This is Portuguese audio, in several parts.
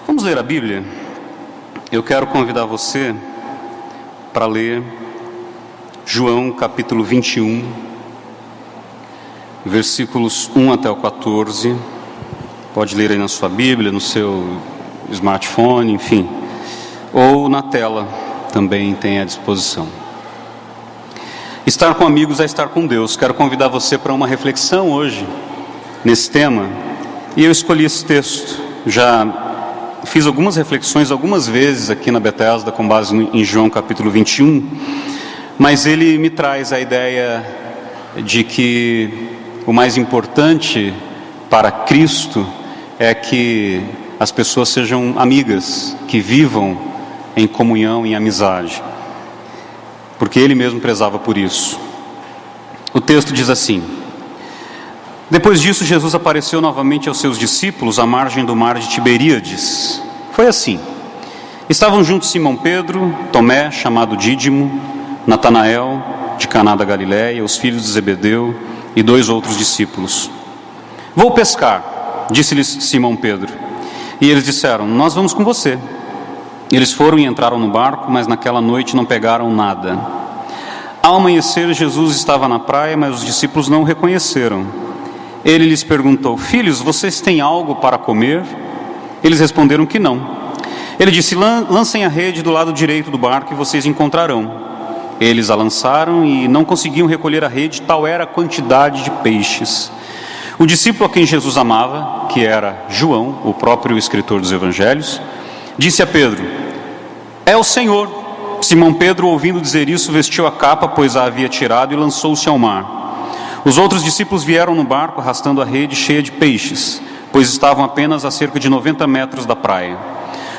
Vamos ler a Bíblia? Eu quero convidar você para ler João capítulo 21, versículos 1 até o 14. Pode ler aí na sua Bíblia, no seu smartphone, enfim, ou na tela, também tem à disposição. Estar com amigos é estar com Deus. Quero convidar você para uma reflexão hoje nesse tema, e eu escolhi esse texto. Já fiz algumas reflexões algumas vezes aqui na Bethesda com base em João capítulo 21, mas ele me traz a ideia de que o mais importante para Cristo é que as pessoas sejam amigas, que vivam em comunhão, em amizade, porque ele mesmo prezava por isso. O texto diz assim: depois disso, Jesus apareceu novamente aos seus discípulos à margem do mar de Tiberíades. Foi assim: estavam juntos Simão Pedro, Tomé, chamado Dídimo, Natanael, de Caná da Galileia, os filhos de Zebedeu e 2 outros discípulos. Vou pescar, disse-lhes Simão Pedro. E eles disseram: nós vamos com você. Eles foram e entraram no barco, mas naquela noite não pegaram nada. Ao amanhecer, Jesus estava na praia, mas os discípulos não o reconheceram. Ele lhes perguntou: filhos, vocês têm algo para comer? Eles responderam que não. Ele disse: lancem a rede do lado direito do barco e vocês encontrarão. Eles a lançaram e não conseguiam recolher a rede, tal era a quantidade de peixes. O discípulo a quem Jesus amava, que era João, o próprio escritor dos evangelhos, disse a Pedro: é o Senhor. Simão Pedro, ouvindo dizer isso, vestiu a capa, pois a havia tirado, e lançou-se ao mar. Os outros discípulos vieram no barco, arrastando a rede cheia de peixes, pois estavam apenas a cerca de 90 metros da praia.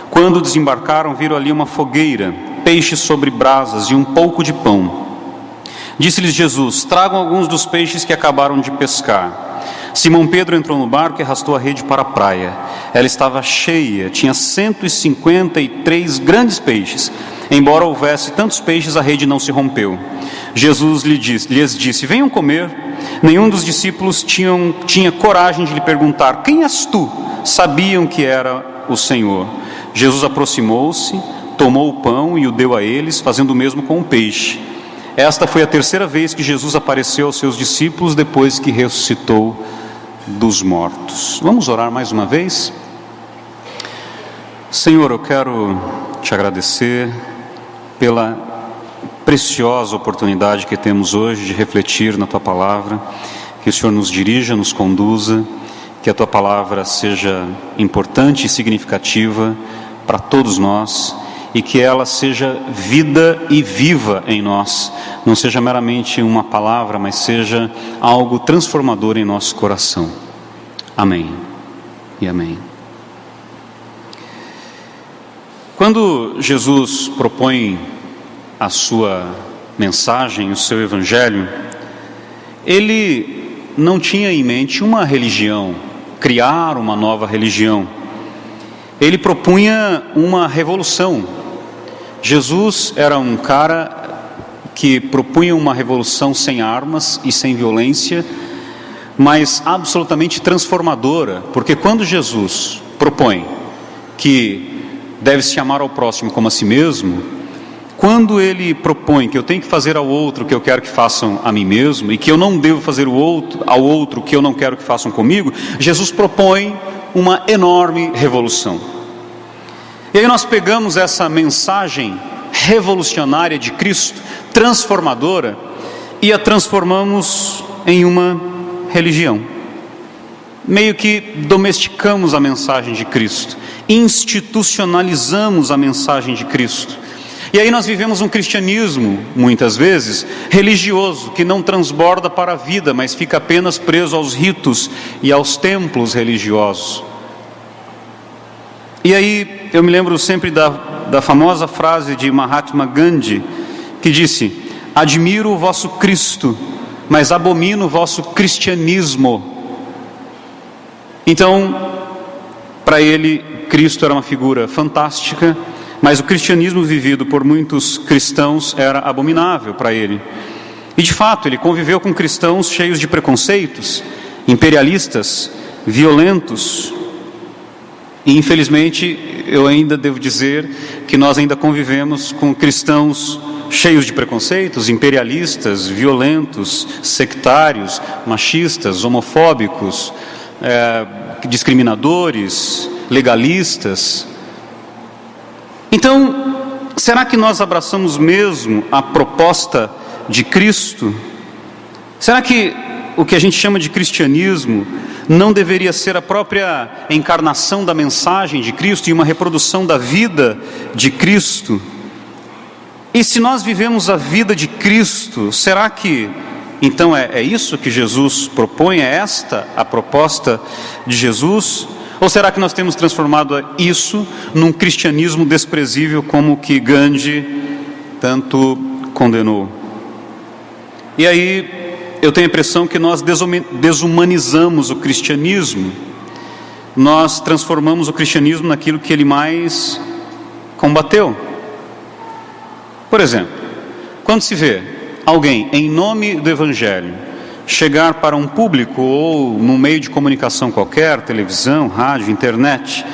Quando desembarcaram, viram ali uma fogueira, peixes sobre brasas e um pouco de pão. Disse-lhes Jesus: tragam alguns dos peixes que acabaram de pescar. Simão Pedro entrou no barco e arrastou a rede para a praia. Ela estava cheia, tinha 153 grandes peixes. Embora houvesse tantos peixes, a rede não se rompeu. Jesus lhes disse: venham comer. Nenhum dos discípulos tinha coragem de lhe perguntar: quem és tu? Sabiam que era o Senhor. Jesus aproximou-se, tomou o pão e o deu a eles, fazendo o mesmo com o peixe. Esta foi a 3ª vez que Jesus apareceu aos seus discípulos depois que ressuscitou dos mortos. Vamos orar mais uma vez? Senhor, eu quero te agradecer pela preciosa oportunidade que temos hoje de refletir na Tua Palavra. Que o Senhor nos dirija, nos conduza, que a Tua Palavra seja importante e significativa para todos nós, e que ela seja vida e viva em nós, não seja meramente uma palavra, mas seja algo transformador em nosso coração. Amém e amém. Quando Jesus propõe a sua mensagem, o seu evangelho, ele não tinha em mente uma religião, criar uma nova religião. Ele propunha uma revolução. Jesus era um cara que propunha uma revolução sem armas e sem violência, mas absolutamente transformadora, porque quando Jesus propõe que deve-se amar ao próximo como a si mesmo, quando ele propõe que eu tenho que fazer ao outro o que eu quero que façam a mim mesmo, e que eu não devo fazer ao outro o que eu não quero que façam comigo, Jesus propõe uma enorme revolução. E aí nós pegamos essa mensagem revolucionária de Cristo, transformadora, e a transformamos em uma religião. Meio que domesticamos a mensagem de Cristo, institucionalizamos a mensagem de Cristo. E aí nós vivemos um cristianismo, muitas vezes, religioso, que não transborda para a vida, mas fica apenas preso aos ritos e aos templos religiosos. E aí eu me lembro sempre da famosa frase de Mahatma Gandhi, que disse: admiro o vosso Cristo, mas abomino o vosso cristianismo. Então, para ele, Cristo era uma figura fantástica, mas o cristianismo vivido por muitos cristãos era abominável para ele. E de fato, ele conviveu com cristãos cheios de preconceitos, imperialistas, violentos. E infelizmente eu ainda devo dizer que nós ainda convivemos com cristãos cheios de preconceitos, imperialistas, violentos, sectários, machistas, homofóbicos, discriminadores, legalistas. Então, será que nós abraçamos mesmo a proposta de Cristo? Será que o que a gente chama de cristianismo não deveria ser a própria encarnação da mensagem de Cristo e uma reprodução da vida de Cristo? E se nós vivemos a vida de Cristo, será que então é isso que Jesus propõe? É esta a proposta de Jesus? Ou será que nós temos transformado isso num cristianismo desprezível como o que Gandhi tanto condenou? E aí eu tenho a impressão que nós desumanizamos o cristianismo, nós transformamos o cristianismo naquilo que ele mais combateu. Por exemplo, quando se vê alguém, em nome do Evangelho, chegar para um público ou num meio de comunicação qualquer, televisão, rádio, internet,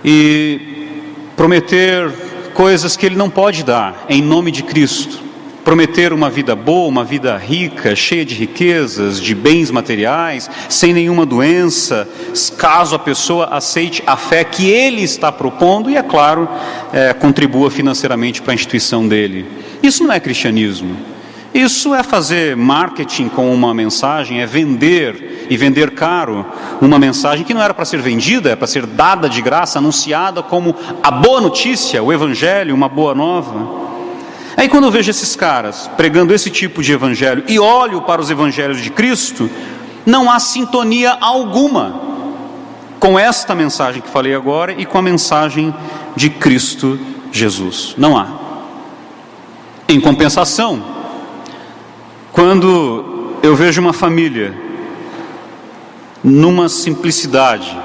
e prometer coisas que ele não pode dar em nome de Cristo, prometer uma vida boa, uma vida rica, cheia de riquezas, de bens materiais, sem nenhuma doença, caso a pessoa aceite a fé que ele está propondo e, é claro, contribua financeiramente para a instituição dele. Isso não é cristianismo. Isso é fazer marketing com uma mensagem, é vender, e vender caro, uma mensagem que não era para ser vendida, é para ser dada de graça, anunciada como a boa notícia, o Evangelho, uma boa nova. Aí quando eu vejo esses caras pregando esse tipo de evangelho e olho para os evangelhos de Cristo, não há sintonia alguma com esta mensagem que falei agora e com a mensagem de Cristo Jesus. Não há. Em compensação, quando eu vejo uma família numa simplicidade,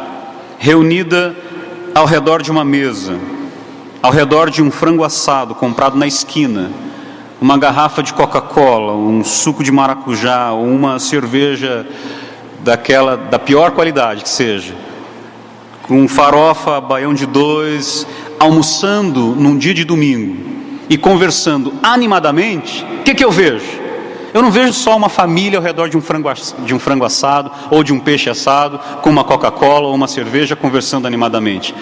reunida ao redor de uma mesa, ao redor de um frango assado comprado na esquina, uma garrafa de Coca-Cola, um suco de maracujá, ou uma cerveja da pior qualidade que seja, com farofa, baião de dois, almoçando num dia de domingo e conversando animadamente, o que eu vejo? Eu não vejo só uma família ao redor de um frango assado ou de um peixe assado, com uma Coca-Cola ou uma cerveja, conversando animadamente.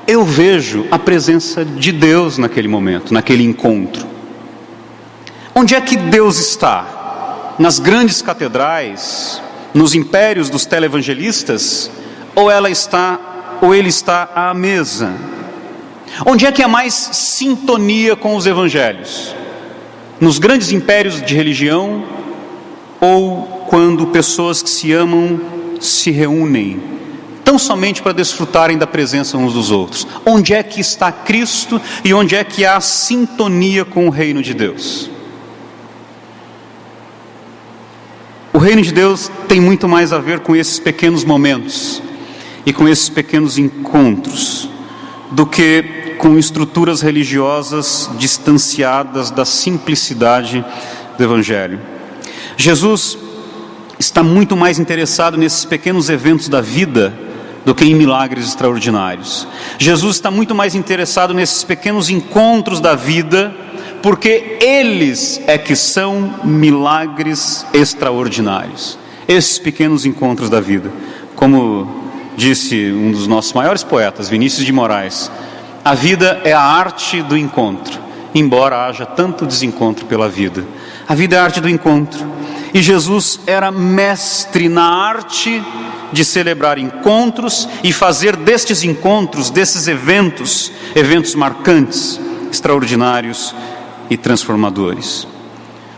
Eu vejo a presença de Deus naquele momento, naquele encontro. Onde é que Deus está? Nas grandes catedrais, nos impérios dos televangelistas, ou ele está à mesa? Onde é que há mais sintonia com os evangelhos? Nos grandes impérios de religião, ou quando pessoas que se amam se reúnem, tão somente para desfrutarem da presença uns dos outros? Onde é que está Cristo e onde é que há sintonia com o reino de Deus? O reino de Deus tem muito mais a ver com esses pequenos momentos e com esses pequenos encontros do que com estruturas religiosas distanciadas da simplicidade do Evangelho. Jesus está muito mais interessado nesses pequenos eventos da vida do que em milagres extraordinários. Jesus está muito mais interessado nesses pequenos encontros da vida, porque eles é que são milagres extraordinários. Esses pequenos encontros da vida. Como disse um dos nossos maiores poetas, Vinícius de Moraes, a vida é a arte do encontro, embora haja tanto desencontro pela vida. A vida é a arte do encontro. E Jesus era mestre na arte de celebrar encontros e fazer destes encontros, desses eventos marcantes, extraordinários e transformadores.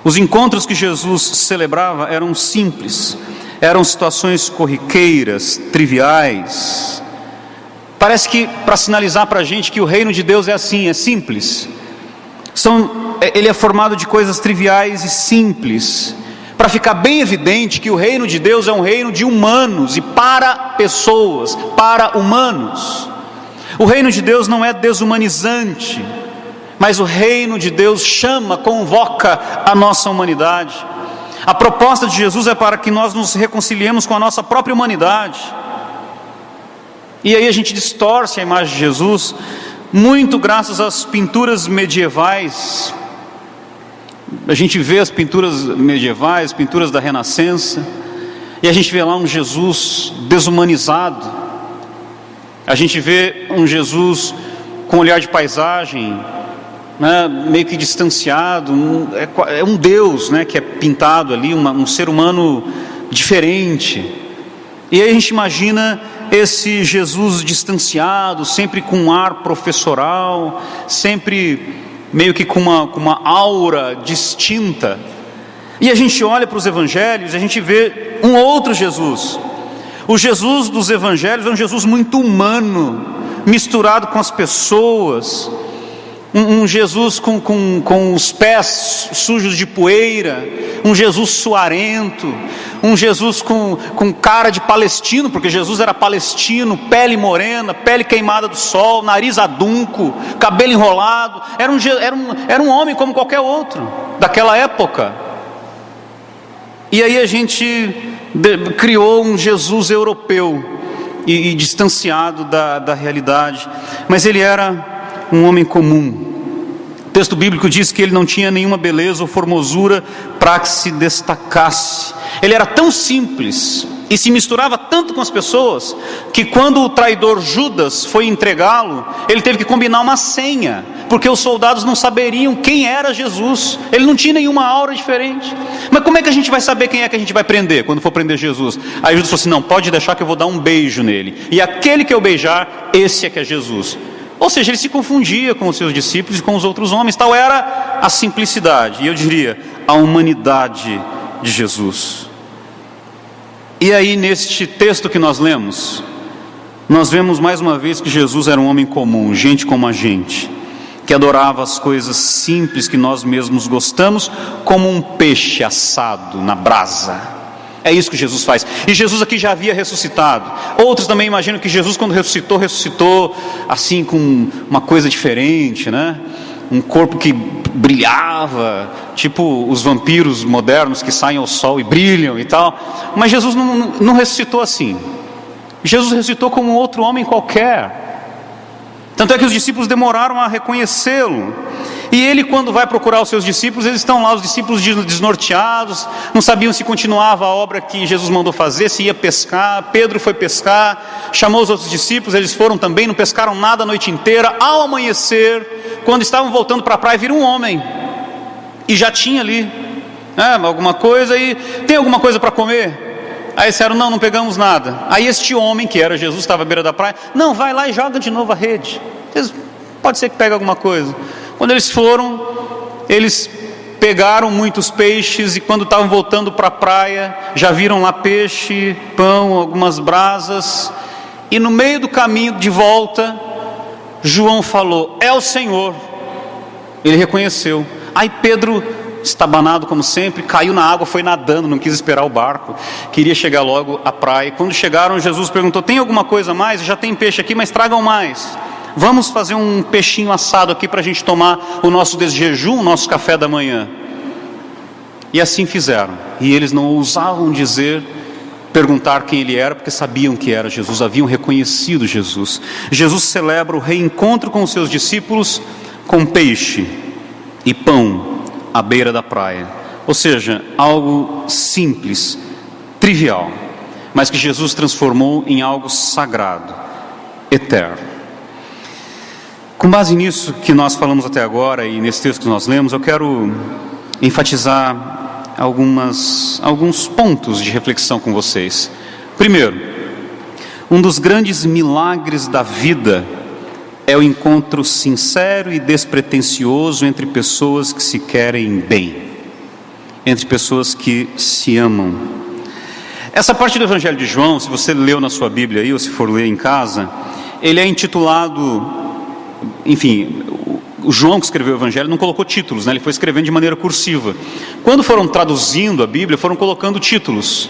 Os encontros que Jesus celebrava eram simples, eram situações corriqueiras, triviais. Parece que para sinalizar para a gente que o reino de Deus é assim, é simples. Ele é formado de coisas triviais e simples, para ficar bem evidente que o reino de Deus é um reino de humanos e para pessoas, para humanos. O reino de Deus não é desumanizante, mas o reino de Deus chama, convoca a nossa humanidade. A proposta de Jesus é para que nós nos reconciliemos com a nossa própria humanidade. E aí a gente distorce a imagem de Jesus, muito graças às pinturas medievais. A gente vê as pinturas medievais, pinturas da Renascença, e a gente vê lá um Jesus desumanizado. A gente vê um Jesus com olhar de paisagem, né, meio que distanciado. É um Deus, né, que é pintado ali, um ser humano diferente. E aí a gente imagina esse Jesus distanciado, sempre com um ar professoral, sempre meio que com uma aura distinta. E a gente olha para os evangelhos e a gente vê um outro Jesus. O Jesus dos evangelhos é um Jesus muito humano, misturado com as pessoas, um Jesus com os pés sujos de poeira, um Jesus suarento, um Jesus com cara de palestino, porque Jesus era palestino, pele morena, pele queimada do sol, nariz adunco, cabelo enrolado. Era um homem como qualquer outro daquela época. E aí a gente criou um Jesus europeu e distanciado da realidade, mas ele era um homem comum. O texto bíblico diz que ele não tinha nenhuma beleza ou formosura para que se destacasse. Ele era tão simples e se misturava tanto com as pessoas, que quando o traidor Judas foi entregá-lo, ele teve que combinar uma senha, porque os soldados não saberiam quem era Jesus. Ele não tinha nenhuma aura diferente. Mas como é que a gente vai saber quem é que a gente vai prender, quando for prender Jesus? Aí Judas falou assim: não, pode deixar que eu vou dar um beijo nele, e aquele que eu beijar, esse é que é Jesus. Ou seja, ele se confundia com os seus discípulos e com os outros homens. Tal era a simplicidade, e eu diria, a humanidade de Jesus. E aí neste texto que nós lemos, nós vemos mais uma vez que Jesus era um homem comum, gente como a gente, que adorava as coisas simples que nós mesmos gostamos, como um peixe assado na brasa. É isso que Jesus faz. E Jesus aqui já havia ressuscitado. Outros também imaginam que Jesus, quando ressuscitou assim com uma coisa diferente, né? Um corpo que brilhava, tipo os vampiros modernos que saem ao sol e brilham e tal. Mas Jesus não ressuscitou assim. Jesus ressuscitou como um outro homem qualquer. Tanto é que os discípulos demoraram a reconhecê-lo. E ele, quando vai procurar os seus discípulos, eles estão lá, os discípulos desnorteados, não sabiam se continuava a obra que Jesus mandou fazer, se ia pescar. Pedro foi pescar, chamou os outros discípulos, eles foram também, não pescaram nada a noite inteira. Ao amanhecer, quando estavam voltando para a praia, viram um homem, e já tinha ali alguma coisa, e tem alguma coisa para comer? Aí disseram: não pegamos nada. Aí este homem, que era Jesus, estava à beira da praia: não, vai lá e joga de novo a rede, pode ser que pegue alguma coisa. Quando eles foram, eles pegaram muitos peixes, e quando estavam voltando para a praia, já viram lá peixe, pão, algumas brasas, e no meio do caminho de volta, João falou: é o Senhor. Ele reconheceu. Aí Pedro, estabanado como sempre, caiu na água, foi nadando, não quis esperar o barco, queria chegar logo à praia. Quando chegaram, Jesus perguntou: tem alguma coisa a mais? Já tem peixe aqui, mas tragam mais. Vamos fazer um peixinho assado aqui para a gente tomar o nosso desjejum, o nosso café da manhã. E assim fizeram. E eles não ousavam perguntar quem ele era, porque sabiam que era Jesus, haviam reconhecido Jesus. Jesus celebra o reencontro com os seus discípulos com peixe e pão à beira da praia. Ou seja, algo simples, trivial, mas que Jesus transformou em algo sagrado, eterno. Com base nisso que nós falamos até agora e nesse texto que nós lemos, eu quero enfatizar alguns pontos de reflexão com vocês. Primeiro, um dos grandes milagres da vida é o encontro sincero e despretensioso entre pessoas que se querem bem, entre pessoas que se amam. Essa parte do Evangelho de João, se você leu na sua Bíblia aí, ou se for ler em casa, ele é intitulado... Enfim, o João que escreveu o Evangelho não colocou títulos, né? Ele foi escrevendo de maneira cursiva. Quando foram traduzindo a Bíblia, foram colocando títulos.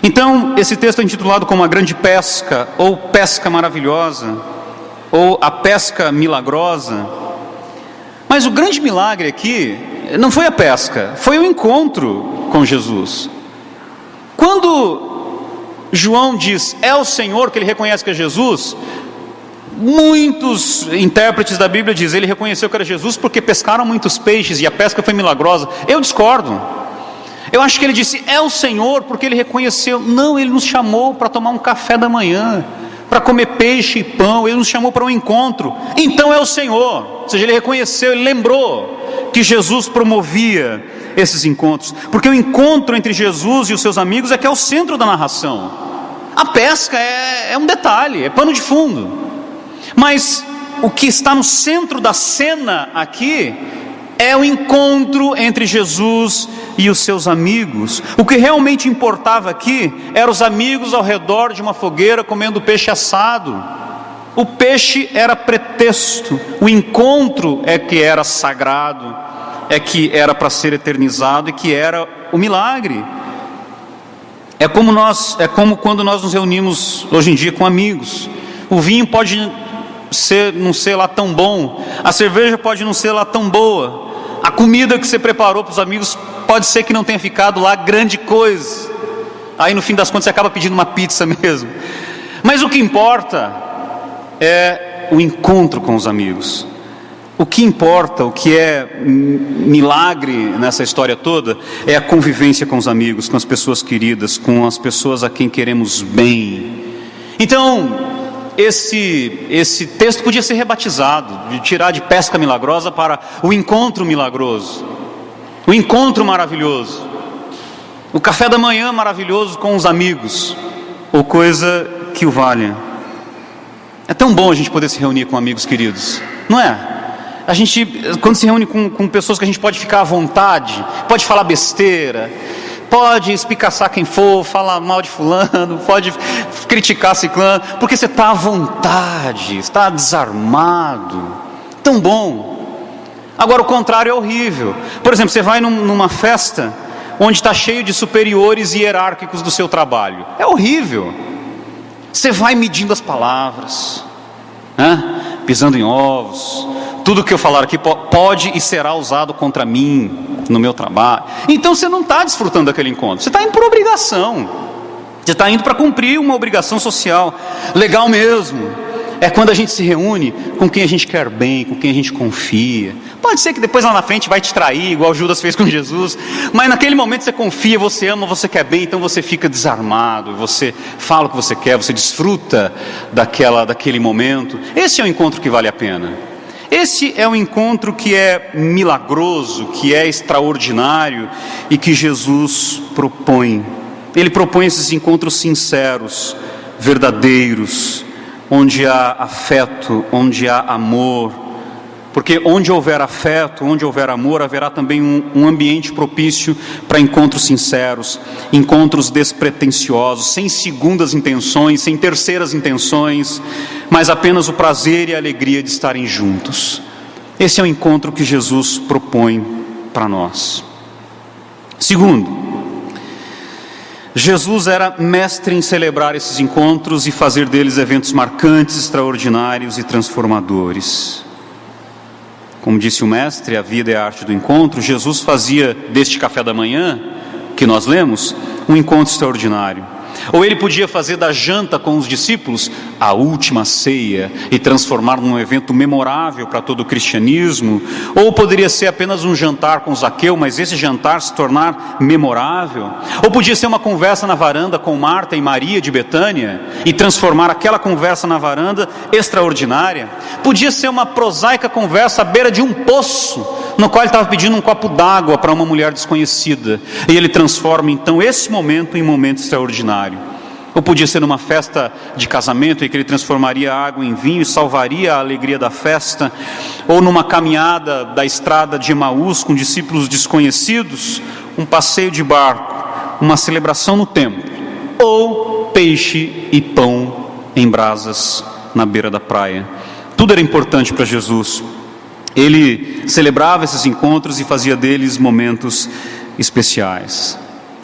Então, esse texto é intitulado como A Grande Pesca, ou Pesca Maravilhosa, ou A Pesca Milagrosa. Mas o grande milagre aqui não foi a pesca, foi o encontro com Jesus. Quando João diz, é o Senhor, que ele reconhece que é Jesus. Muitos intérpretes da Bíblia dizem, ele reconheceu que era Jesus porque pescaram muitos peixes e a pesca foi milagrosa. Eu discordo. Eu acho que ele disse, é o Senhor, porque ele reconheceu. Não, ele nos chamou para tomar um café da manhã, para comer peixe e pão, ele nos chamou para um encontro. Então é o Senhor. Ou seja, ele reconheceu, ele lembrou que Jesus promovia esses encontros, porque o encontro entre Jesus e os seus amigos é que é o centro da narração. A pesca é um detalhe, é pano de fundo. Mas o que está no centro da cena aqui é o encontro entre Jesus e os seus amigos. O que realmente importava aqui eram os amigos ao redor de uma fogueira comendo peixe assado. O peixe era pretexto, o encontro é que era sagrado, é que era para ser eternizado e que era o milagre. É como quando nós nos reunimos hoje em dia com amigos. O vinho pode não ser lá tão bom, a cerveja pode não ser lá tão boa, a comida que você preparou para os amigos pode ser que não tenha ficado lá grande coisa. Aí no fim das contas você acaba pedindo uma pizza mesmo. Mas o que importa é o encontro com os amigos. O que importa, o que é milagre nessa história toda, é a convivência com os amigos, com as pessoas queridas, com as pessoas a quem queremos bem. Então, esse texto podia ser rebatizado, de tirar de pesca milagrosa para o encontro milagroso, o encontro maravilhoso, o café da manhã maravilhoso com os amigos, ou coisa que o valha. É tão bom a gente poder se reunir com amigos queridos, não é? A gente, quando se reúne com pessoas que a gente pode ficar à vontade, pode falar besteira, pode espicaçar quem for, falar mal de fulano, pode criticar ciclano, porque você está à vontade, está desarmado, tão bom. Agora o contrário é horrível. Por exemplo, você vai numa festa onde está cheio de superiores hierárquicos do seu trabalho, é horrível. Você vai medindo as palavras, né? Pisando em ovos. Tudo que eu falar aqui pode e será usado contra mim no meu trabalho. Então você não está desfrutando daquele encontro, você está indo por obrigação, você está indo para cumprir uma obrigação social. Legal mesmo é quando a gente se reúne com quem a gente quer bem, com quem a gente confia. Pode ser que depois lá na frente vai te trair, igual Judas fez com Jesus, mas naquele momento você confia, você ama, você quer bem, então você fica desarmado, você fala o que você quer, você desfruta daquele momento. Esse é o encontro que vale a pena. Esse é o encontro que é milagroso, que é extraordinário e que Jesus propõe. Ele propõe esses encontros sinceros, verdadeiros, onde há afeto, onde há amor. Porque onde houver afeto, onde houver amor, haverá também um ambiente propício para encontros sinceros, encontros despretensiosos, sem segundas intenções, sem terceiras intenções, mas apenas o prazer e a alegria de estarem juntos. Esse é o encontro que Jesus propõe para nós. Segundo, Jesus era mestre em celebrar esses encontros e fazer deles eventos marcantes, extraordinários e transformadores. Como disse o mestre, a vida é a arte do encontro. Jesus fazia deste café da manhã, que nós lemos, um encontro extraordinário. Ou ele podia fazer da janta com os discípulos a última ceia e transformar num evento memorável para todo o cristianismo. Ou poderia ser apenas um jantar com Zaqueu, mas esse jantar se tornar memorável. Ou podia ser uma conversa na varanda com Marta e Maria de Betânia e transformar aquela conversa na varanda extraordinária. Podia ser uma prosaica conversa à beira de um poço, no qual ele estava pedindo um copo d'água para uma mulher desconhecida, e ele transforma então esse momento em um momento extraordinário. Ou podia ser numa festa de casamento em que ele transformaria a água em vinho e salvaria a alegria da festa. Ou numa caminhada da estrada de Emaús com discípulos desconhecidos, um passeio de barco, uma celebração no templo. Ou peixe e pão em brasas na beira da praia. Tudo era importante para Jesus. Ele celebrava esses encontros e fazia deles momentos especiais.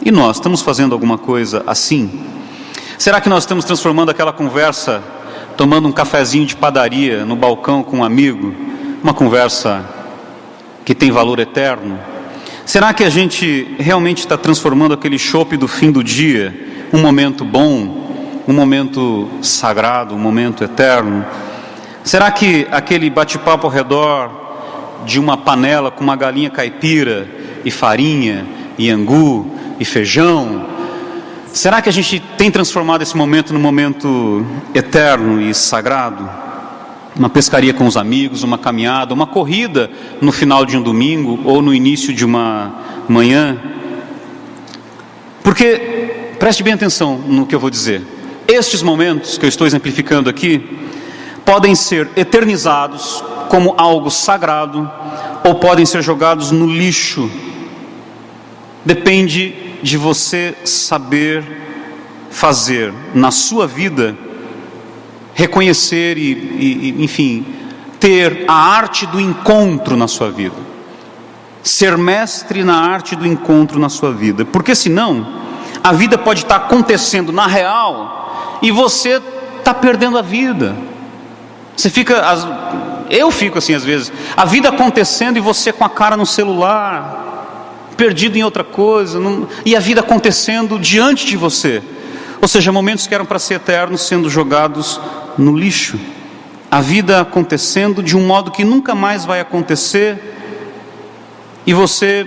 E nós estamos fazendo alguma coisa assim? Será que nós estamos transformando aquela conversa, tomando um cafezinho de padaria no balcão com um amigo, uma conversa que tem valor eterno? Será que a gente realmente está transformando aquele chopp do fim do dia, um momento bom, um momento sagrado, um momento eterno? Será que aquele bate-papo ao redor de uma panela com uma galinha caipira e farinha e angu e feijão, será que a gente tem transformado esse momento num momento eterno e sagrado? Uma pescaria com os amigos, uma caminhada, uma corrida no final de um domingo ou no início de uma manhã? Porque, preste bem atenção no que eu vou dizer, estes momentos que eu estou exemplificando aqui podem ser eternizados como algo sagrado ou podem ser jogados no lixo. Depende de você saber fazer na sua vida, reconhecer e enfim, ter a arte do encontro na sua vida. Ser mestre na arte do encontro na sua vida. Porque senão, a vida pode estar acontecendo na real e você está perdendo a vida. Eu fico assim às vezes, a vida acontecendo e você com a cara no celular, perdido em outra coisa, e a vida acontecendo diante de você. Ou seja, momentos que eram para ser eternos sendo jogados no lixo. A vida acontecendo de um modo que nunca mais vai acontecer, e você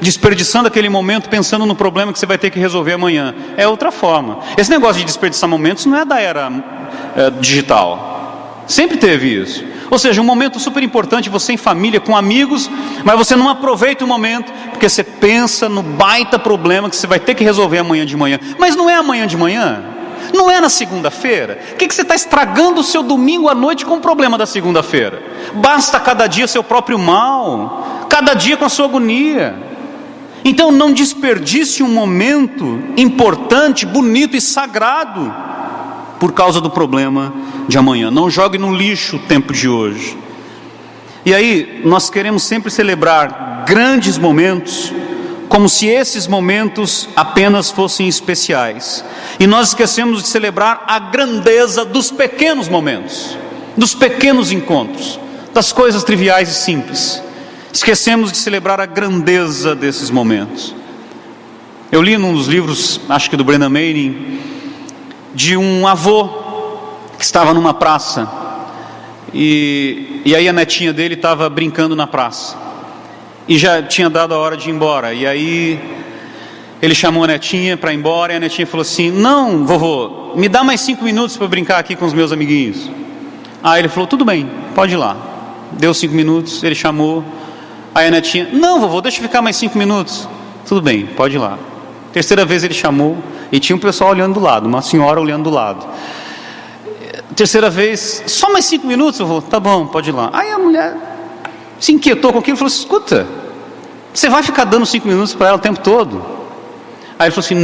desperdiçando aquele momento pensando no problema que você vai ter que resolver amanhã. É outra forma. Esse negócio de desperdiçar momentos não é da era digital. Sempre teve isso. Ou seja, um momento super importante, você em família, com amigos, mas você não aproveita o momento, porque você pensa no baita problema que você vai ter que resolver amanhã de manhã. Mas não é amanhã de manhã? Não é na segunda-feira? O que você está estragando o seu domingo à noite com o problema da segunda-feira? Basta cada dia seu próprio mal, cada dia com a sua agonia. Então não desperdice um momento importante, bonito e sagrado por causa do problema de amanhã. Não jogue no lixo o tempo de hoje. E aí nós queremos sempre celebrar grandes momentos, como se esses momentos apenas fossem especiais, e nós esquecemos de celebrar a grandeza dos pequenos momentos, dos pequenos encontros, das coisas triviais e simples. Esquecemos de celebrar a grandeza desses momentos. Eu li num dos livros, acho que do Brennan Manning, de um avô que estava numa praça, e aí a netinha dele estava brincando na praça, e já tinha dado a hora de ir embora, e aí ele chamou a netinha para ir embora, e a netinha falou assim: não, vovô, me dá mais 5 minutos para brincar aqui com os meus amiguinhos. Aí ele falou: tudo bem, pode ir lá. Deu 5 minutos, ele chamou, aí a netinha: não, vovô, deixa eu ficar mais 5 minutos. Tudo bem, pode ir lá. Terceira vez ele chamou, e tinha um pessoal olhando do lado, uma senhora olhando do lado. Terceira vez: só mais 5 minutos, vovô. Tá bom, pode ir lá. Aí a mulher se inquietou com aquilo e falou: escuta, você vai ficar dando 5 minutos para ela o tempo todo? Aí ele falou assim: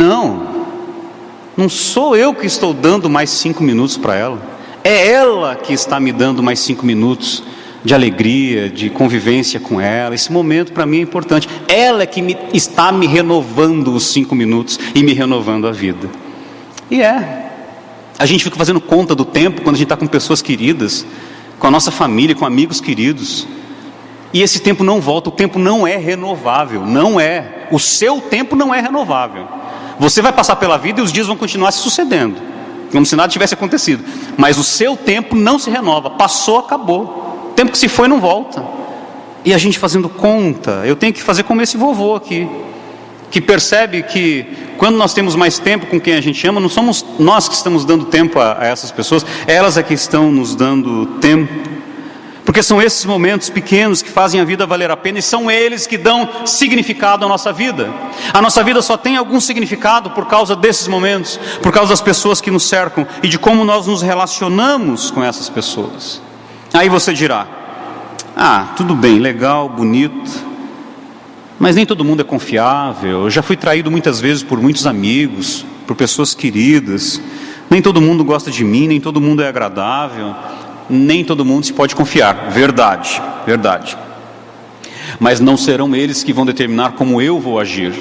não sou eu que estou dando mais 5 minutos para ela, é ela que está me dando mais 5 minutos de alegria, de convivência com ela. Esse momento para mim é importante. Ela é que está me renovando os 5 minutos e me renovando a vida. E a gente fica fazendo conta do tempo quando a gente está com pessoas queridas, com a nossa família, com amigos queridos, e esse tempo não volta. O tempo não é renovável, não é. O seu tempo não é renovável. Você vai passar pela vida e os dias vão continuar se sucedendo, como se nada tivesse acontecido, mas o seu tempo não se renova. Passou, acabou. O tempo que se foi não volta. E a gente fazendo conta. Eu tenho que fazer como esse vovô aqui, que percebe que quando nós temos mais tempo com quem a gente ama, não somos nós que estamos dando tempo a essas pessoas, elas é que estão nos dando tempo. Porque são esses momentos pequenos que fazem a vida valer a pena, e são eles que dão significado à nossa vida. A nossa vida só tem algum significado por causa desses momentos, por causa das pessoas que nos cercam e de como nós nos relacionamos com essas pessoas. Aí você dirá: tudo bem, legal, bonito, mas nem todo mundo é confiável. Eu já fui traído muitas vezes por muitos amigos, por pessoas queridas. Nem todo mundo gosta de mim, nem todo mundo é agradável, nem todo mundo se pode confiar. Verdade, verdade. Mas não serão eles que vão determinar como eu vou agir.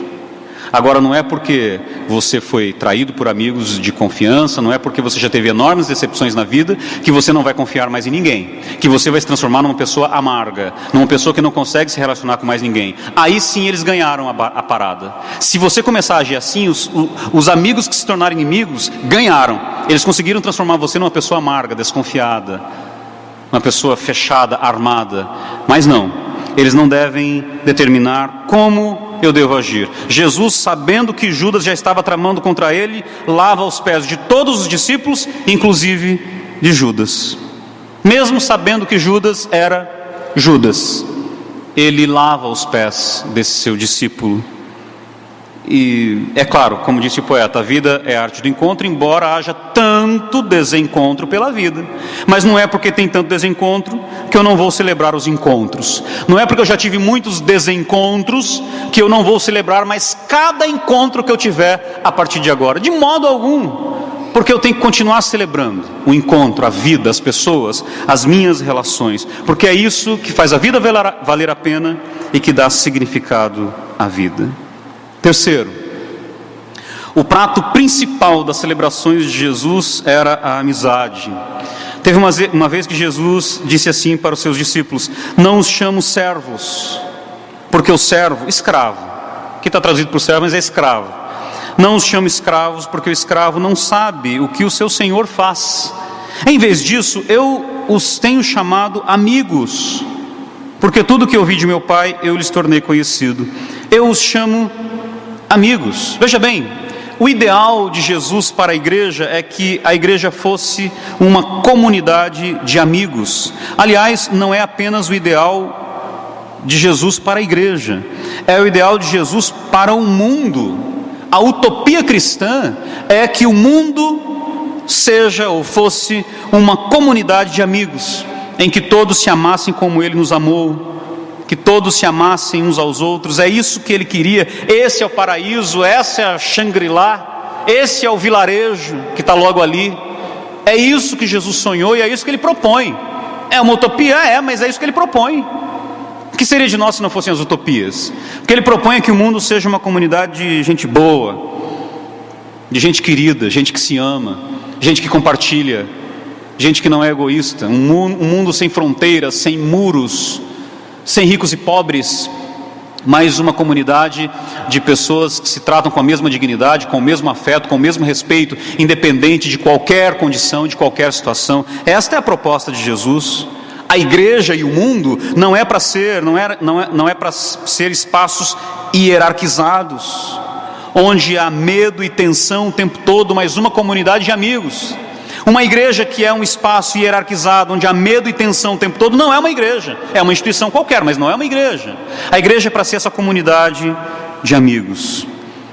Agora, não é porque você foi traído por amigos de confiança, não é porque você já teve enormes decepções na vida, que você não vai confiar mais em ninguém, que você vai se transformar numa pessoa amarga, numa pessoa que não consegue se relacionar com mais ninguém. Aí sim eles ganharam a parada. Se você começar a agir assim, os amigos que se tornaram inimigos ganharam. Eles conseguiram transformar você numa pessoa amarga, desconfiada, uma pessoa fechada, armada. Mas não, eles não devem determinar como eu devo agir. Jesus, sabendo que Judas já estava tramando contra ele, lava os pés de todos os discípulos, inclusive de Judas. Mesmo sabendo que Judas era Judas, ele lava os pés desse seu discípulo. E é claro, como disse o poeta, a vida é a arte do encontro, embora haja tanto desencontro pela vida. Mas não é porque tem tanto desencontro que eu não vou celebrar os encontros. Não é porque eu já tive muitos desencontros que eu não vou celebrar mais cada encontro que eu tiver a partir de agora. De modo algum, porque eu tenho que continuar celebrando o encontro, a vida, as pessoas, as minhas relações. Porque é isso que faz a vida valer a pena e que dá significado à vida. Terceiro, o prato principal das celebrações de Jesus era a amizade. Teve uma vez que Jesus disse assim para os seus discípulos: não os chamo servos, porque o servo, escravo, que está traduzido por servo, mas é escravo. Não os chamo escravos, porque o escravo não sabe o que o seu senhor faz. Em vez disso, eu os tenho chamado amigos, porque tudo que eu ouvi de meu Pai, eu lhes tornei conhecido. Eu os chamo amigos. Veja bem, o ideal de Jesus para a igreja é que a igreja fosse uma comunidade de amigos. Aliás, não é apenas o ideal de Jesus para a igreja, é o ideal de Jesus para o mundo. A utopia cristã é que o mundo seja ou fosse uma comunidade de amigos, em que todos se amassem como Ele nos amou, que todos se amassem uns aos outros. É isso que Ele queria. Esse é o paraíso, essa é a Shangri-La, esse é o vilarejo que está logo ali. É isso que Jesus sonhou e é isso que Ele propõe. É uma utopia? Mas é isso que Ele propõe. O que seria de nós se não fossem as utopias? O que Ele propõe é que o mundo seja uma comunidade de gente boa, de gente querida, gente que se ama, gente que compartilha, gente que não é egoísta, um mundo sem fronteiras, sem muros, sem ricos e pobres, mas uma comunidade de pessoas que se tratam com a mesma dignidade, com o mesmo afeto, com o mesmo respeito, independente de qualquer condição, de qualquer situação. Esta é a proposta de Jesus. A igreja e o mundo não é para ser espaços hierarquizados, onde há medo e tensão o tempo todo, mas uma comunidade de amigos. Uma igreja que é um espaço hierarquizado, onde há medo e tensão o tempo todo, não é uma igreja. É uma instituição qualquer, mas não é uma igreja. A igreja é para ser essa comunidade de amigos.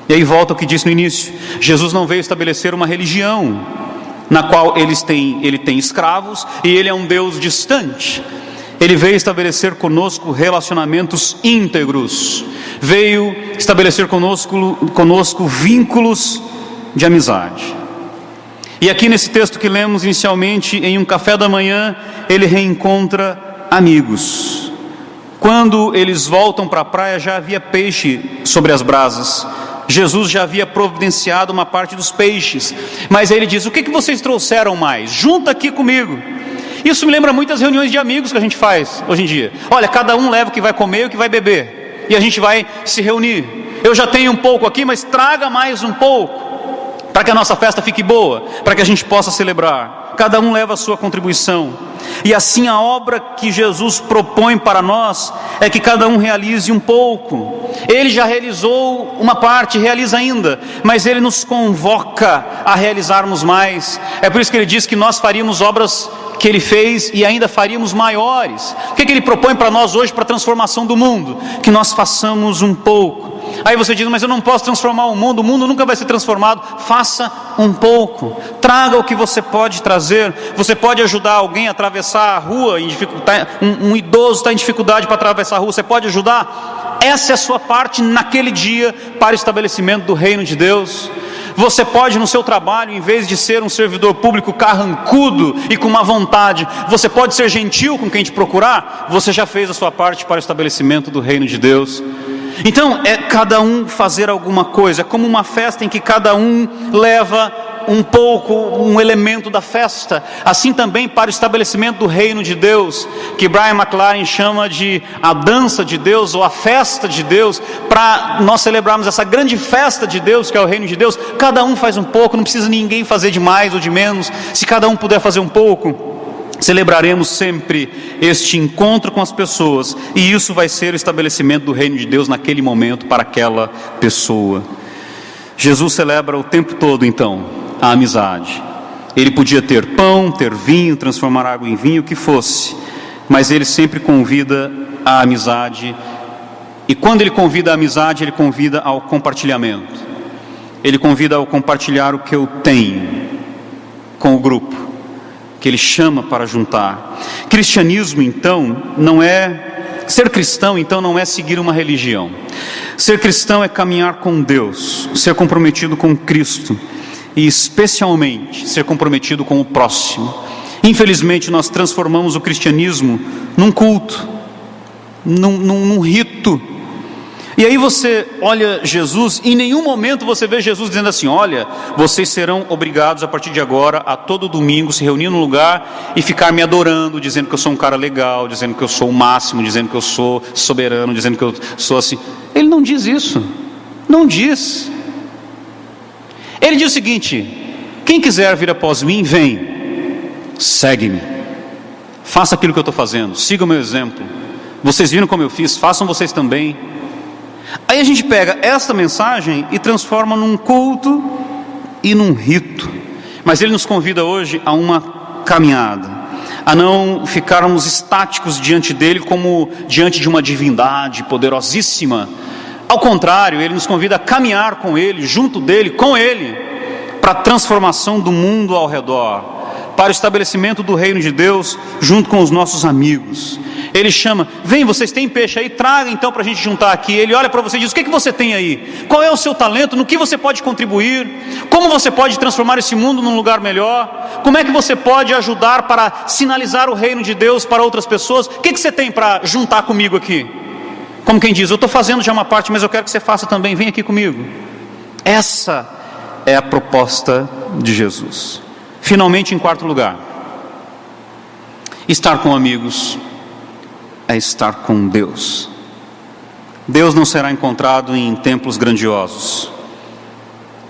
E aí volta o que disse no início: Jesus não veio estabelecer uma religião na qual ele tem escravos e Ele é um Deus distante. Ele veio estabelecer conosco relacionamentos íntegros, veio estabelecer conosco vínculos de amizade. E aqui nesse texto que lemos inicialmente, em um café da manhã, ele reencontra amigos. Quando eles voltam para a praia, já havia peixe sobre as brasas. Jesus já havia providenciado uma parte dos peixes, mas ele diz: o que vocês trouxeram mais? Junta aqui comigo. Isso me lembra muitas reuniões de amigos que a gente faz hoje em dia. Olha, cada um leva o que vai comer e o que vai beber, e a gente vai se reunir. Eu já tenho um pouco aqui, mas traga mais um pouco, para que a nossa festa fique boa, para que a gente possa celebrar. Cada um leva a sua contribuição. E assim a obra que Jesus propõe para nós é que cada um realize um pouco. Ele já realizou uma parte, realiza ainda, mas Ele nos convoca a realizarmos mais. É por isso que Ele diz que nós faríamos obras que Ele fez e ainda faríamos maiores. O que Ele propõe para nós hoje, para a transformação do mundo? Que nós façamos um pouco. Aí você diz: mas eu não posso transformar o mundo nunca vai ser transformado. Faça um pouco, traga o que você pode trazer. Você pode ajudar alguém a atravessar a rua, um idoso está em dificuldade para atravessar a rua, você pode ajudar? Essa é a sua parte naquele dia para o estabelecimento do reino de Deus. Você pode, no seu trabalho, em vez de ser um servidor público carrancudo e com má vontade, você pode ser gentil com quem te procurar. Você já fez a sua parte para o estabelecimento do reino de Deus. Então é cada um fazer alguma coisa, é como uma festa em que cada um leva um pouco, um elemento da festa. Assim também para o estabelecimento do reino de Deus, que Brian McLaren chama de a dança de Deus ou a festa de Deus. Para nós celebrarmos essa grande festa de Deus, que é o reino de Deus, cada um faz um pouco, não precisa ninguém fazer de mais ou de menos. Se cada um puder fazer um pouco, celebraremos sempre este encontro com as pessoas, e isso vai ser o estabelecimento do reino de Deus naquele momento para aquela pessoa. Jesus celebra o tempo todo então a amizade. Ele podia ter pão, ter vinho, transformar água em vinho, o que fosse, mas ele sempre convida a amizade. E quando ele convida a amizade, ele convida ao compartilhamento. Ele convida ao compartilhar o que eu tenho com o grupo, que ele chama para juntar. Cristianismo, então, não é... Ser cristão, então, não é seguir uma religião. Ser cristão é caminhar com Deus, ser comprometido com Cristo, e especialmente ser comprometido com o próximo. Infelizmente nós transformamos o cristianismo num culto, num rito. E aí você olha Jesus, e em nenhum momento você vê Jesus dizendo assim: olha, vocês serão obrigados a partir de agora a todo domingo se reunir num lugar e ficar me adorando, dizendo que eu sou um cara legal, dizendo que eu sou o máximo, dizendo que eu sou soberano, dizendo que eu sou assim. Ele não diz isso, não diz. Ele diz o seguinte: quem quiser vir após mim, vem, segue-me, faça aquilo que eu estou fazendo, siga o meu exemplo. Vocês viram como eu fiz, façam vocês também. Aí a gente pega esta mensagem e transforma num culto e num rito. Mas ele nos convida hoje a uma caminhada, a não ficarmos estáticos diante dele como diante de uma divindade poderosíssima. Ao contrário, ele nos convida a caminhar com ele, junto dele, com ele, para a transformação do mundo ao redor, para o estabelecimento do reino de Deus, junto com os nossos amigos. Ele chama: vem, vocês têm peixe aí, traga então para a gente juntar aqui. Ele olha para você e diz: o que você tem aí? Qual é o seu talento? No que você pode contribuir? Como você pode transformar esse mundo num lugar melhor? Como é que você pode ajudar para sinalizar o reino de Deus para outras pessoas? O que você tem para juntar comigo aqui? Como quem diz: eu estou fazendo já uma parte, mas eu quero que você faça também, vem aqui comigo. Essa é a proposta de Jesus. Finalmente, em quarto lugar, estar com amigos é estar com Deus. Deus não será encontrado em templos grandiosos,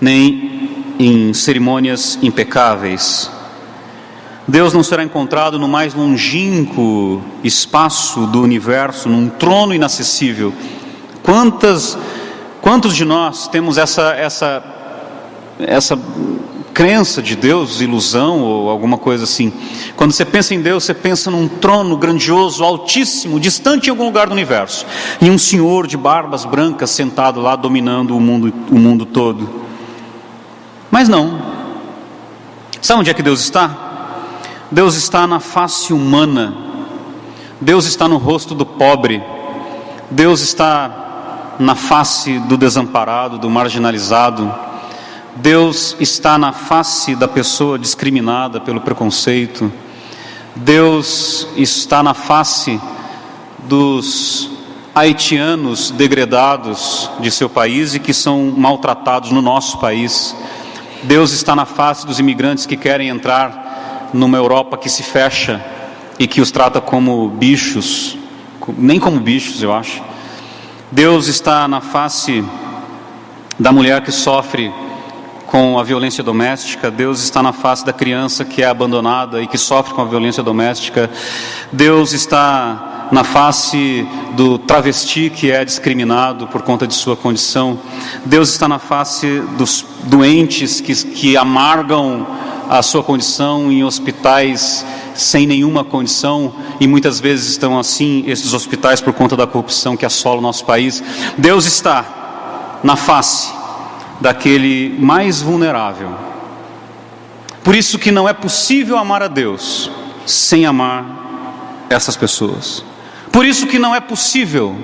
nem em cerimônias impecáveis. Deus não será encontrado no mais longínquo espaço do universo, num trono inacessível. Quantos de nós temos essa crença de Deus, ilusão ou alguma coisa assim? Quando você pensa em Deus, você pensa num trono grandioso, altíssimo, distante em algum lugar do universo, e um senhor de barbas brancas sentado lá dominando o mundo todo. Mas não. Sabe onde é que Deus está? Deus está na face humana. Deus está no rosto do pobre. Deus está na face do desamparado, do marginalizado. Deus está na face da pessoa discriminada pelo preconceito. Deus está na face dos haitianos degredados de seu país e que são maltratados no nosso país. Deus está na face dos imigrantes que querem entrar numa Europa que se fecha e que os trata como bichos, nem como bichos, eu acho. Deus está na face da mulher que sofre com a violência doméstica. Deus está na face da criança que é abandonada e que sofre com a violência doméstica. Deus está na face do travesti que é discriminado por conta de sua condição. Deus está na face dos doentes que amargam a sua condição em hospitais sem nenhuma condição, e muitas vezes estão assim, esses hospitais, por conta da corrupção que assola o nosso país. Deus está na face daquele mais vulnerável. Por isso que não é possível amar a Deus sem amar essas pessoas. Por isso que não é possível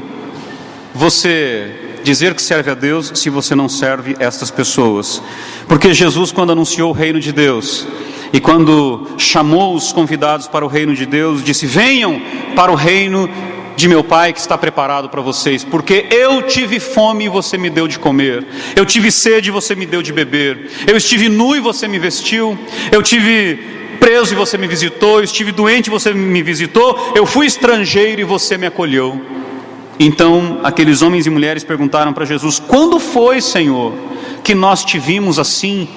você dizer que serve a Deus se você não serve estas pessoas. Porque Jesus, quando anunciou o reino de Deus e quando chamou os convidados para o reino de Deus, disse: venham para o reino de meu Pai que está preparado para vocês, porque eu tive fome e você me deu de comer, eu tive sede e você me deu de beber, eu estive nu e você me vestiu, eu tive preso e você me visitou, eu estive doente e você me visitou, eu fui estrangeiro e você me acolheu. Então aqueles homens e mulheres perguntaram para Jesus: quando foi, Senhor, que nós te vimos assim,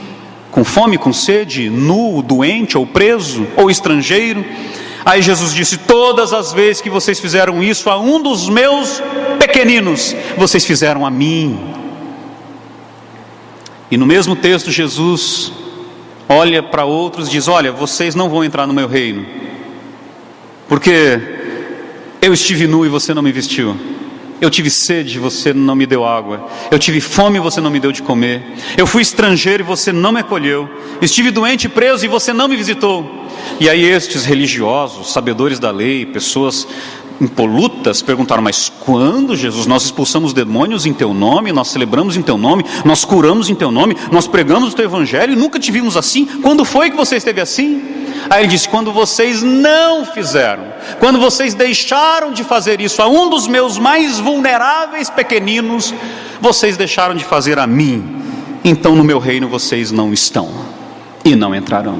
com fome, com sede, nu, doente, ou preso, ou estrangeiro? Aí Jesus disse: todas as vezes que vocês fizeram isso a um dos meus pequeninos, vocês fizeram a mim. E no mesmo texto Jesus olha para outros e diz: olha, vocês não vão entrar no meu reino, porque eu estive nu e você não me vestiu, eu tive sede e você não me deu água, eu tive fome e você não me deu de comer, eu fui estrangeiro e você não me acolheu, estive doente e preso e você não me visitou. E aí estes religiosos, sabedores da lei, pessoas impolutas, perguntaram: mas quando, Jesus? Nós expulsamos demônios em teu nome, nós celebramos em teu nome, nós curamos em teu nome, nós pregamos o teu evangelho e nunca te vimos assim. Quando foi que você esteve assim? Aí ele disse: quando vocês não fizeram, quando vocês deixaram de fazer isso a um dos meus mais vulneráveis pequeninos, vocês deixaram de fazer a mim. Então no meu reino vocês não estão e não entrarão.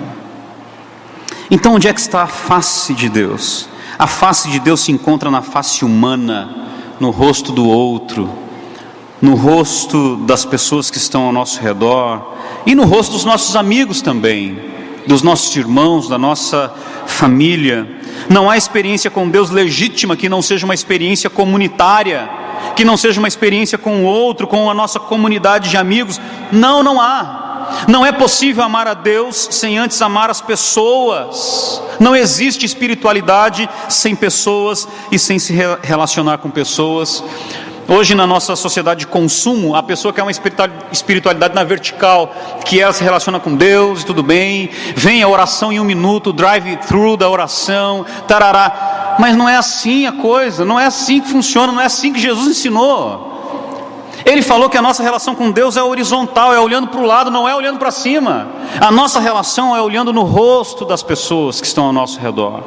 Então onde é que está a face de Deus? A face de Deus se encontra na face humana, no rosto do outro, no rosto das pessoas que estão ao nosso redor e no rosto dos nossos amigos também, dos nossos irmãos, da nossa família. Não há experiência com Deus legítima que não seja uma experiência comunitária, que não seja uma experiência com o outro, com a nossa comunidade de amigos. Não há. Não é possível amar a Deus sem antes amar as pessoas. Não existe espiritualidade sem pessoas e sem se relacionar com pessoas. Hoje na nossa sociedade de consumo, a pessoa quer uma espiritualidade na vertical, que ela se relaciona com Deus e tudo bem, vem a oração em 1 minuto, o drive-thru da oração, tarará. Mas não é assim a coisa, não é assim que funciona, não é assim que Jesus ensinou. Ele falou que a nossa relação com Deus é horizontal, é olhando para o lado, não é olhando para cima. A nossa relação é olhando no rosto das pessoas que estão ao nosso redor,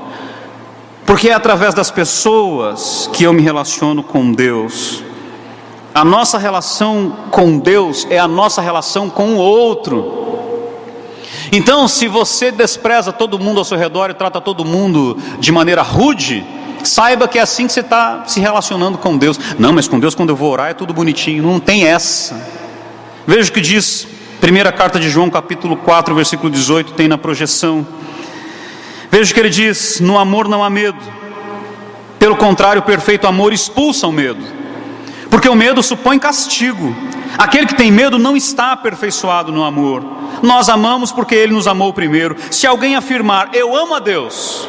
porque é através das pessoas que eu me relaciono com Deus. A nossa relação com Deus é a nossa relação com o outro. Então, se você despreza todo mundo ao seu redor e trata todo mundo de maneira rude, saiba que é assim que você está se relacionando com Deus. Não, mas com Deus quando eu vou orar é tudo bonitinho. Não tem essa. Veja o que diz primeira carta de João, capítulo 4, versículo 18, tem na projeção. Veja o que ele diz: no amor não há medo, pelo contrário, o perfeito amor expulsa o medo, porque o medo supõe castigo. Aquele que tem medo não está aperfeiçoado no amor. Nós amamos porque Ele nos amou primeiro. Se alguém afirmar: eu amo a Deus,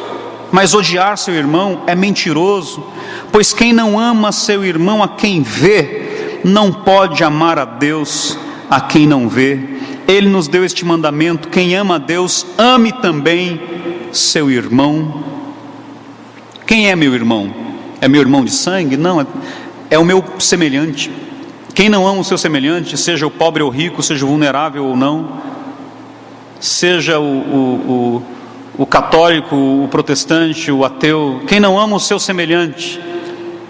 mas odiar seu irmão, é mentiroso, pois quem não ama seu irmão a quem vê, não pode amar a Deus a quem não vê. Ele nos deu este mandamento: quem ama a Deus, ame também seu irmão. Quem é meu irmão? É meu irmão de sangue? Não, é o meu semelhante. Quem não ama o seu semelhante, seja o pobre ou rico, seja o vulnerável ou não, seja o católico, o protestante, o ateu, quem não ama o seu semelhante,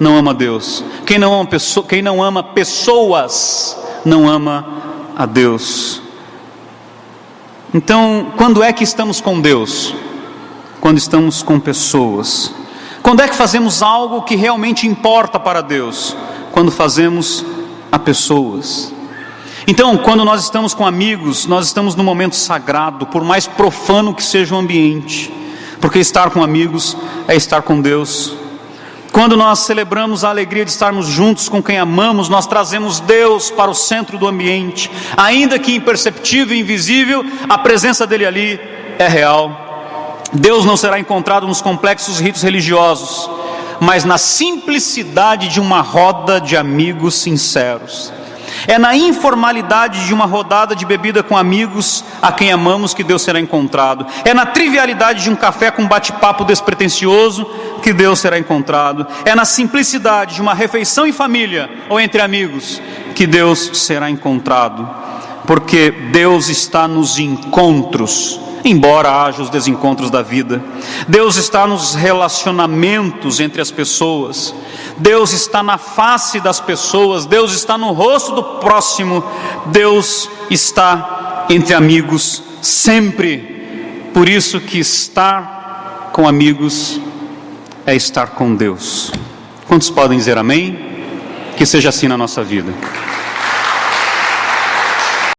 não ama Deus. Quem não ama pessoas, não ama a Deus. Então, quando é que estamos com Deus? Quando estamos com pessoas. Quando é que fazemos algo que realmente importa para Deus? Quando fazemos a pessoas. Então, quando nós estamos com amigos, nós estamos num momento sagrado, por mais profano que seja o ambiente, porque estar com amigos é estar com Deus. Quando nós celebramos a alegria de estarmos juntos com quem amamos, nós trazemos Deus para o centro do ambiente. Ainda que imperceptível e invisível, a presença dele ali é real. Deus não será encontrado nos complexos ritos religiosos, mas na simplicidade de uma roda de amigos sinceros. É na informalidade de uma rodada de bebida com amigos a quem amamos que Deus será encontrado. É na trivialidade de um café com bate-papo despretensioso que Deus será encontrado. É na simplicidade de uma refeição em família ou entre amigos que Deus será encontrado. Porque Deus está nos encontros embora haja os desencontros da vida. Deus está nos relacionamentos entre as pessoas. Deus está na face das pessoas. Deus está no rosto do próximo. Deus está entre amigos sempre. Por isso que estar com amigos é estar com Deus. Quantos podem dizer amém? Que seja assim na nossa vida.